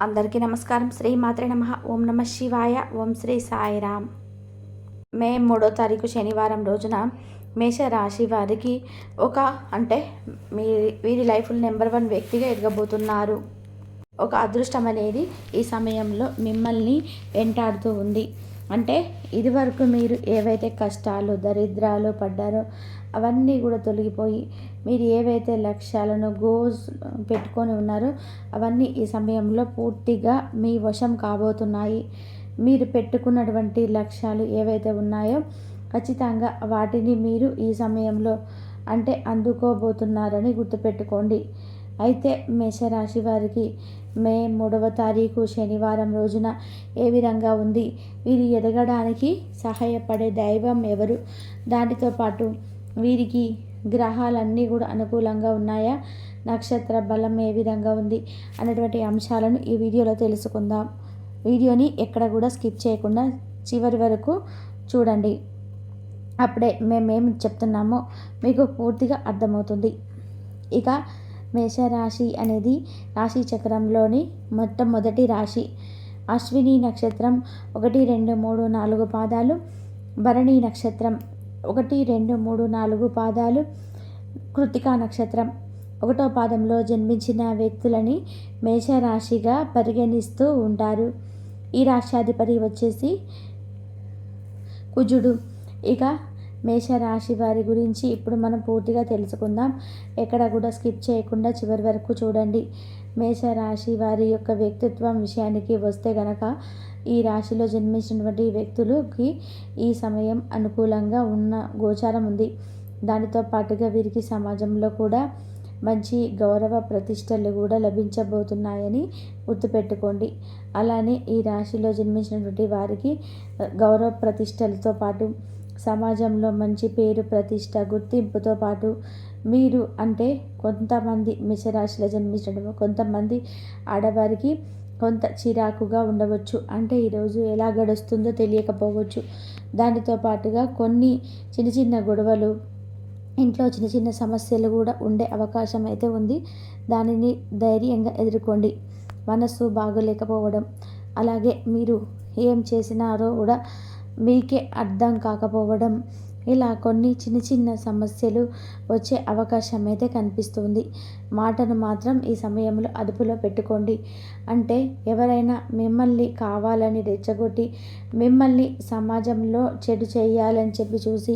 అందరికీ నమస్కారం. శ్రీ మాత్రే నమః. ఓం నమ శివాయ. ఓం శ్రీ సాయిరామ్. మే 3వ తారీఖు శనివారం రోజున మేషరాశి వారికి అంటే వీరి లైఫ్లో నెంబర్ 1 వ్యక్తిగా ఎదగబోతున్నారు. ఒక అదృష్టం అనేది ఈ సమయంలో మిమ్మల్ని వెంటాడుతూ ఉంది. అంటే ఇదివరకు మీరు ఏవైతే కష్టాలు దరిద్రాలు పడ్డారో అవన్నీ కూడా తొలగిపోయి మీరు ఏవైతే లక్ష్యాలను గోల్స్ పెట్టుకొని ఉన్నారో అవన్నీ ఈ సమయంలో పూర్తిగా మీ వశం కాబోతున్నాయి. మీరు పెట్టుకున్నటువంటి లక్ష్యాలు ఏవైతే ఉన్నాయో ఖచ్చితంగా వాటిని మీరు ఈ సమయంలో అందుకోబోతున్నారని గుర్తుపెట్టుకోండి. అయితే మేషరాశి వారికి మే 3వ తారీఖు శనివారం రోజున ఏ విధంగా ఉంది, వీరు ఎదగడానికి సహాయపడే దైవం ఎవరు, దానితో పాటు వీరికి గ్రహాలన్నీ కూడా అనుకూలంగా ఉన్నాయా, నక్షత్ర బలం ఏ విధంగా ఉంది అనేటువంటి అంశాలను ఈ వీడియోలో తెలుసుకుందాం. వీడియోని ఎక్కడ కూడా స్కిప్ చేయకుండా చివరి వరకు చూడండి. అప్పుడే మేమేం చెప్తున్నామో మీకు పూర్తిగా అర్థమవుతుంది. ఇక మేషరాశి అనేది రాశి చక్రంలోని మొట్టమొదటి రాశి. అశ్విని నక్షత్రం 1, 2, 3, 4 పాదాలు, భరణి నక్షత్రం 1, 2, 3, 4 పాదాలు, కృత్తికా నక్షత్రం 1వ పాదంలో జన్మించిన వ్యక్తులని మేషరాశిగా పరిగణిస్తూ ఉంటారు. ఈ రాశ్యాధిపతి వచ్చేసి కుజుడు. ఇక మేషరాశి వారి గురించి ఇప్పుడు మనం పూర్తిగా తెలుసుకుందాం. ఎక్కడ కూడా స్కిప్ చేయకుండా చివరి వరకు చూడండి. మేషరాశి వారి యొక్క వ్యక్తిత్వం విషయానికి వస్తే గనక ఈ రాశిలో జన్మించినటువంటి వ్యక్తులకి ఈ సమయం అనుకూలంగా ఉన్న గోచారం ఉంది. దానితో పాటుగా వీరికి సమాజంలో కూడా మంచి గౌరవ ప్రతిష్టలు కూడా లభించబోతున్నాయని గుర్తుపెట్టుకోండి. అలానే ఈ రాశిలో జన్మించినటువంటి వారికి గౌరవ ప్రతిష్టలతో పాటు సమాజంలో మంచి పేరు ప్రతిష్ట గుర్తింపుతో పాటు మీరు కొంతమంది మేషరాశిలో జన్మించడం కొంతమంది ఆడవారికి కొంత చిరాకుగా ఉండవచ్చు. ఈరోజు ఎలా గడుస్తుందో తెలియకపోవచ్చు. దానితో పాటుగా కొన్ని చిన్న చిన్న గొడవలు, ఇంట్లో చిన్న చిన్న సమస్యలు కూడా ఉండే అవకాశం అయితే ఉంది. దానిని ధైర్యంగా ఎదుర్కోండి. మనసు బాగోలేకపోవడం, అలాగే మీరు ఏం చేసినారో కూడా మీకే అర్థం కాకపోవడం, ఇలా కొన్ని చిన్న చిన్న సమస్యలు వచ్చే అవకాశం అయితే కనిపిస్తుంది. మాటను మాత్రం ఈ సమయంలో అదుపులో పెట్టుకోండి. ఎవరైనా మిమ్మల్ని కావాలని రెచ్చగొట్టి మిమ్మల్ని సమాజంలో చెడు చేయాలని చెప్పి చూసి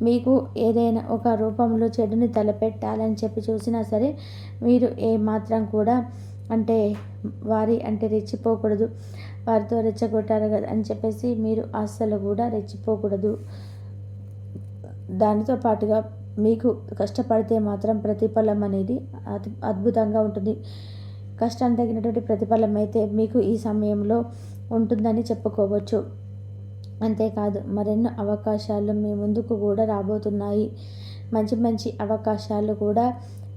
మీకు ఏదైనా ఒక రూపంలో చెడుని తలపెట్టాలని చెప్పి చూసినా సరే మీరు ఏమాత్రం కూడా వారి రెచ్చిపోకూడదు. వారితో రెచ్చగొట్టారు కదా అని చెప్పేసి మీరు అస్సలు కూడా రెచ్చిపోకూడదు. దానితో పాటుగా మీకు కష్టపడితే మాత్రం ప్రతిఫలం అనేది అద్భుతంగా ఉంటుంది. కష్టానికి తగినటువంటి ప్రతిఫలం అయితే మీకు ఈ సమయంలో ఉంటుందని చెప్పుకోవచ్చు. అంతేకాదు మరెన్నో అవకాశాలు మీ ముందుకు కూడా రాబోతున్నాయి. మంచి మంచి అవకాశాలు కూడా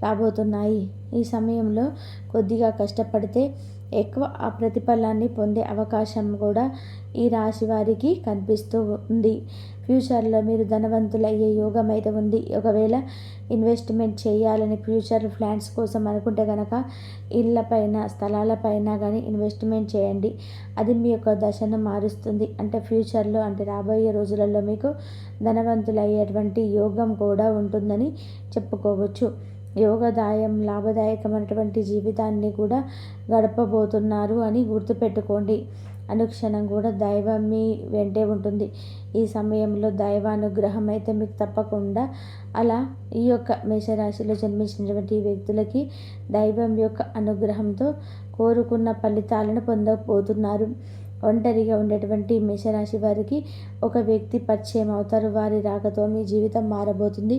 రాబోతున్నాయి. ఈ సమయంలో కొద్దిగా కష్టపడితే ఎక్కువ ఆ ప్రతిఫలాన్ని పొందే అవకాశం కూడా ఈ రాశి వారికి కనిపిస్తూ ఉంది. ఫ్యూచర్లో మీరు ధనవంతులయ్యే యోగం అయితే ఉంది. ఒకవేళ ఇన్వెస్ట్మెంట్ చేయాలని ఫ్యూచర్ ప్లాన్స్ కోసం అనుకుంటే కనుక ఇళ్ళపైన స్థలాలపైన కానీ ఇన్వెస్ట్మెంట్ చేయండి. అది మీ యొక్క దశను మారుస్తుంది. ఫ్యూచర్లో రాబోయే రోజులలో మీకు ధనవంతులయ్యేటువంటి యోగం కూడా ఉంటుందని చెప్పుకోవచ్చు. లాభదాయకమైనటువంటి జీవితాన్ని కూడా గడపబోతున్నారు అని గుర్తుపెట్టుకోండి. అనుక్షణం కూడా దైవం మీ వెంటే ఉంటుంది. ఈ సమయంలో దైవానుగ్రహం అయితే మీకు తప్పకుండా అలా ఈ యొక్క మేషరాశిలో జన్మించినటువంటి వ్యక్తులకి దైవం యొక్క అనుగ్రహంతో కోరుకున్న ఫలితాలను పొందబోతున్నారు. ఒంటరిగా ఉండేటువంటి మేషరాశి వారికి ఒక వ్యక్తి పరిచయం అవుతారు. వారి రాకతో మీ జీవితం మారబోతుంది.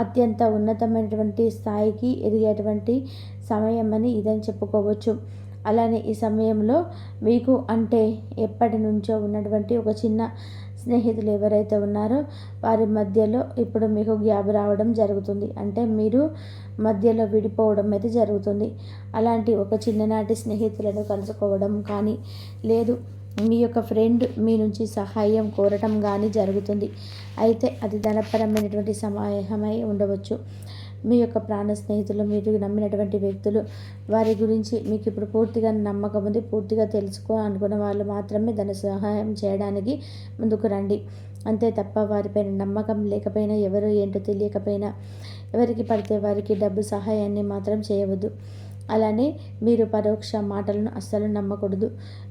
అత్యంత ఉన్నతమైనటువంటి స్థాయికి ఎదిగేటువంటి సమయం అని ఇదని చెప్పుకోవచ్చు. అలానే ఈ సమయంలో మీకు ఎప్పటి నుంచో ఉన్నటువంటి ఒక చిన్న స్నేహితులు ఎవరైతే ఉన్నారో వారి మధ్యలో ఇప్పుడు మీకు గ్యాప్ రావడం జరుగుతుంది. మీరు మధ్యలో విడిపోవడం అయితే జరుగుతుంది. అలాంటి ఒక చిన్ననాటి స్నేహితులను కలుసుకోవడం కానీ లేదు మీ యొక్క ఫ్రెండ్ మీ నుంచి సహాయం కోరటం కానీ జరుగుతుంది. అయితే అది ధనపరమైనటువంటి సహాయమై ఉండవచ్చు. మీ యొక్క ప్రాణ స్నేహితులు, మీరు నమ్మినటువంటి వ్యక్తులు, వారి గురించి మీకు ఇప్పుడు పూర్తిగా నమ్మకం ఉంది, పూర్తిగా తెలుసుకో అనుకున్న వాళ్ళు మాత్రమే దాని సహాయం చేయడానికి ముందుకు రండి. అంతే తప్ప వారిపైన నమ్మకం లేకపోయినా, ఎవరు ఏంటో తెలియకపోయినా, ఎవరికి పడితే వారికి డబ్బు సహాయాన్ని మాత్రం చేయవద్దు. అలానే మీరు పరోక్ష మాటలను అస్సలు నమ్మకూడదు.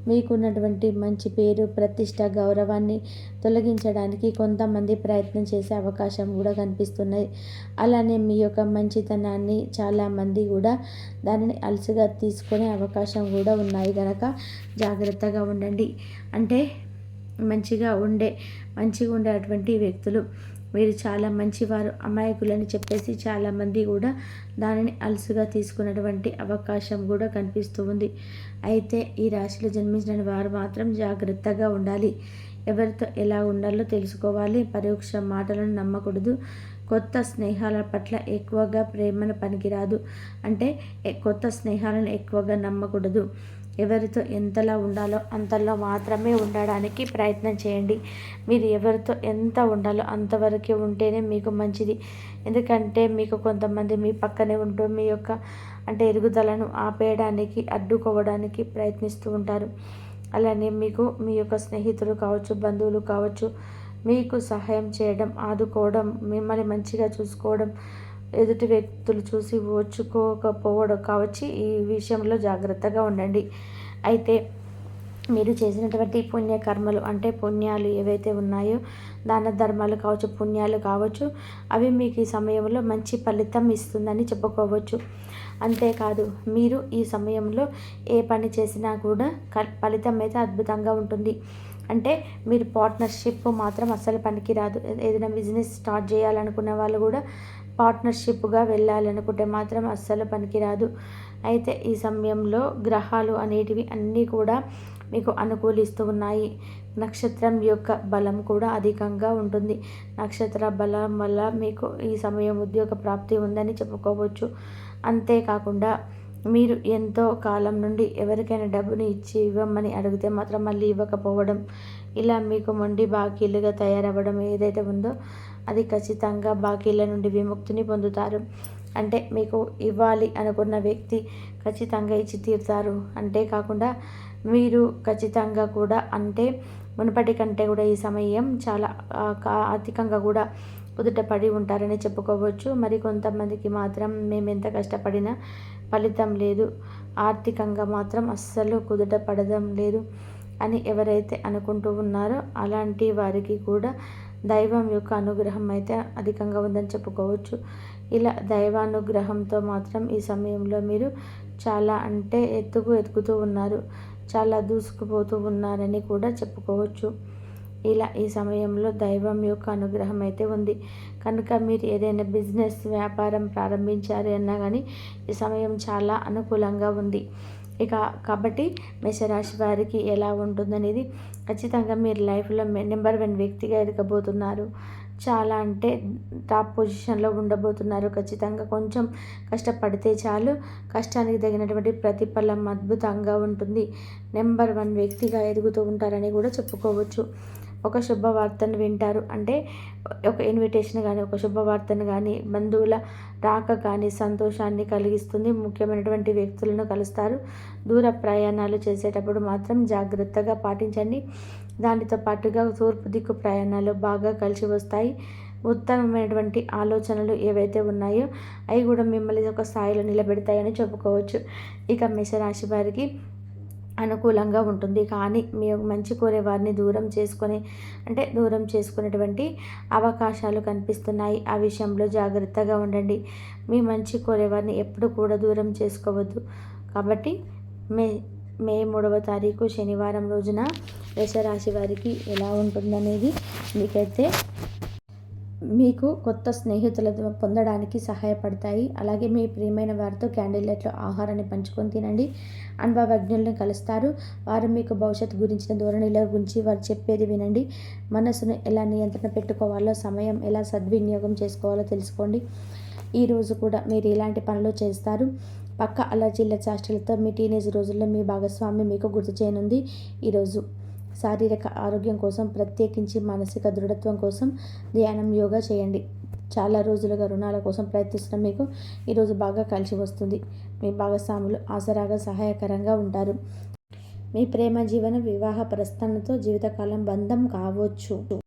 మీకున్నటువంటి మంచి పేరు, ప్రతిష్ట, గౌరవాన్ని తొలగించడానికి కొంతమంది ప్రయత్నం చేసే అవకాశం కూడా కనిపిస్తున్నాయి. అలానే మీ యొక్క మంచితనాన్ని చాలామంది కూడా దానిని అలసిగా తీసుకునే అవకాశం కూడా ఉన్నాయి కనుక జాగ్రత్తగా ఉండండి. అంటే మంచిగా ఉండేటువంటి వ్యక్తులు మీరు చాలా మంచివారు, అమాయకులని చెప్పేసి చాలామంది కూడా దానిని అలసుగా తీసుకున్నటువంటి అవకాశం కూడా కనిపిస్తూ ఉంది. అయితే ఈ రాశిలో జన్మించిన వారు మాత్రం జాగ్రత్తగా ఉండాలి. ఎవరితో ఎలా ఉండాలో తెలుసుకోవాలి. పరోక్ష మాటలను నమ్మకూడదు. కొత్త స్నేహాల పట్ల ఎక్కువగా ప్రేమను పనికిరాదు. అంటే కొత్త స్నేహాలను ఎక్కువగా నమ్మకూడదు. ఎవరితో ఎంతలా ఉండాలో అంతలో మాత్రమే ఉండడానికి ప్రయత్నం చేయండి. మీరు ఎవరితో ఎంత ఉండాలో అంతవరకే ఉంటేనే మీకు మంచిది. ఎందుకంటే మీకు కొంతమంది మీ పక్కనే ఉంటూ మీ యొక్క ఎదుగుదలను ఆపేయడానికి, అడ్డుకోవడానికి ప్రయత్నిస్తూ ఉంటారు. అలానే మీకు మీ యొక్క స్నేహితులు కావచ్చు, బంధువులు కావచ్చు, మీకు సహాయం చేయడం, ఆదుకోవడం, మిమ్మల్ని మంచిగా చూసుకోవడం, ఎదుటి వ్యక్తులు చూసి ఓర్చుకోకపోవడం కావచ్చు. ఈ విషయంలో జాగ్రత్తగా ఉండండి. అయితే మీరు చేసినటువంటి పుణ్యకర్మలు పుణ్యాలు ఏవైతే ఉన్నాయో, దాన ధర్మాలు కావచ్చు, పుణ్యాలు కావచ్చు, అవి మీకు ఈ సమయంలో మంచి ఫలితం ఇస్తుందని చెప్పుకోవచ్చు. అంతేకాదు, మీరు ఈ సమయంలో ఏ పని చేసినా కూడా ఫలితం అయితే అద్భుతంగా ఉంటుంది. మీరు పార్ట్నర్షిప్ మాత్రం అస్సలు పనికిరాదు. ఏదైనా బిజినెస్ స్టార్ట్ చేయాలనుకున్న వాళ్ళు కూడా పార్ట్నర్షిప్గా వెళ్ళాలనుకుంటే మాత్రం అస్సలు పనికిరాదు. అయితే ఈ సమయంలో గ్రహాలు అనేటివి అన్నీ కూడా మీకు అనుకూలిస్తూ ఉన్నాయి. నక్షత్రం యొక్క బలం కూడా అధికంగా ఉంటుంది. నక్షత్ర బలం వల్ల మీకు ఈ సమయం ఉద్యోగ ప్రాప్తి ఉందని చెప్పుకోవచ్చు. అంతేకాకుండా మీరు ఎంతో కాలం నుండి ఎవరికైనా డబ్బుని ఇవ్వమని అడిగితే మాత్రం మళ్ళీ ఇవ్వకపోవడం, ఇలా మీకు మొండి బాకీలుగా తయారవ్వడం ఏదైతే ఉందో అది ఖచ్చితంగా బాకీల నుండి విముక్తిని పొందుతారు. మీకు ఇవ్వాలి అనుకున్న వ్యక్తి ఖచ్చితంగా ఇచ్చి తీరుతారు. అంతేకాకుండా మీరు ఖచ్చితంగా కూడా మునుపటి కంటే కూడా ఈ సమయం చాలా ఆర్థికంగా కూడా కుదుట పడి ఉంటారని చెప్పుకోవచ్చు. మరి కొంతమందికి మాత్రం మేము ఎంత కష్టపడినా ఫలితం లేదు, ఆర్థికంగా మాత్రం అస్సలు కుదుట పడడం లేదు అని ఎవరైతే అనుకుంటూ ఉన్నారో అలాంటి వారికి కూడా దైవం యొక్క అనుగ్రహం అయితే అధికంగా ఉందని చెప్పుకోవచ్చు. ఇలా దైవానుగ్రహంతో మాత్రం ఈ సమయంలో మీరు చాలా ఎత్తుకుతూ ఉన్నారు, చాలా దూసుకుపోతూ ఉన్నారని కూడా చెప్పుకోవచ్చు. ఇలా ఈ సమయంలో దైవం యొక్క అనుగ్రహం అయితే ఉంది కనుక మీరు ఏదైనా బిజినెస్, వ్యాపారం ప్రారంభించారు అన్నా కానీ ఈ సమయం చాలా అనుకూలంగా ఉంది. కాబట్టి మేషరాశి వారికి ఎలా ఉంటుందనేది ఖచ్చితంగా మీరు లైఫ్లో నెంబర్ 1 వ్యక్తిగా ఎదగబోతున్నారు. చాలా టాప్ పొజిషన్లో ఉండబోతున్నారు. ఖచ్చితంగా కొంచెం కష్టపడితే చాలు, కష్టానికి తగినటువంటి ప్రతిఫలం అద్భుతంగా ఉంటుంది. నెంబర్ 1 వ్యక్తిగా ఎదుగుతూ ఉంటారని కూడా చెప్పుకోవచ్చు. ఒక శుభవార్తను వింటారు. ఒక ఇన్విటేషన్ కానీ, ఒక శుభవార్తను కానీ, బంధువుల రాక కానీ సంతోషాన్ని కలిగిస్తుంది. ముఖ్యమైనటువంటి వ్యక్తులను కలుస్తారు. దూర ప్రయాణాలు చేసేటప్పుడు మాత్రం జాగ్రత్తగా పాటించండి. దానితో పాటుగా తూర్పు దిక్కు ప్రయాణాలు బాగా కలిసి వస్తాయి. ఉత్తమమైనటువంటి ఆలోచనలు ఏవైతే ఉన్నాయో అవి కూడా మిమ్మల్ని ఒక స్థాయిలో నిలబెడతాయని చెప్పుకోవచ్చు. మేషరాశి వారికి అనుకూలంగా ఉంటుంది. కానీ మీ మంచి కోరే వారిని దూరం చేసుకునేటువంటి అవకాశాలు కనిపిస్తున్నాయి. ఆ విషయంలో జాగ్రత్తగా ఉండండి. మీ మంచి కోరేవారిని ఎప్పుడు కూడా దూరం చేసుకోవద్దు. కాబట్టి మే 3వ తారీఖు శనివారం రోజున మేషరాశి వారికి ఎలా ఉంటుందనేది మీకు కొత్త స్నేహితులను పొందడానికి సహాయపడతాయి. అలాగే మీ ప్రియమైన వారితో క్యాండిల్ లైట్లో ఆహారాన్ని పంచుకొని తినండి. అనుభవజ్ఞులను కలుస్తారు. వారు మీకు భవిష్యత్తు గురించిన ధోరణిల గురించి వారు చెప్పేది వినండి. మనసును ఎలా నియంత్రణ పెట్టుకోవాలో, సమయం ఎలా సద్వినియోగం చేసుకోవాలో తెలుసుకోండి. ఈరోజు కూడా మీరు ఇలాంటి పనులు చేస్తారు. పక్క అలర్జీల చేష్టలతో మీ టీనేజ్ రోజుల్లో మీ భాగస్వామి మీకు గుర్తు చేయనుంది. ఈరోజు శారీరక ఆరోగ్యం కోసం, ప్రత్యేకించి మానసిక దృఢత్వం కోసం ధ్యానం, యోగా చేయండి. చాలా రోజులుగా రుణాల కోసం ప్రయత్నిస్తున్న మీకు ఈరోజు బాగా కలిసి వస్తుంది. మీ భాగస్వాములు ఆసరాగా సహాయకరంగా ఉంటారు. మీ ప్రేమ జీవనం వివాహ ప్రస్థానంతో జీవితకాలం బంధం కావచ్చు.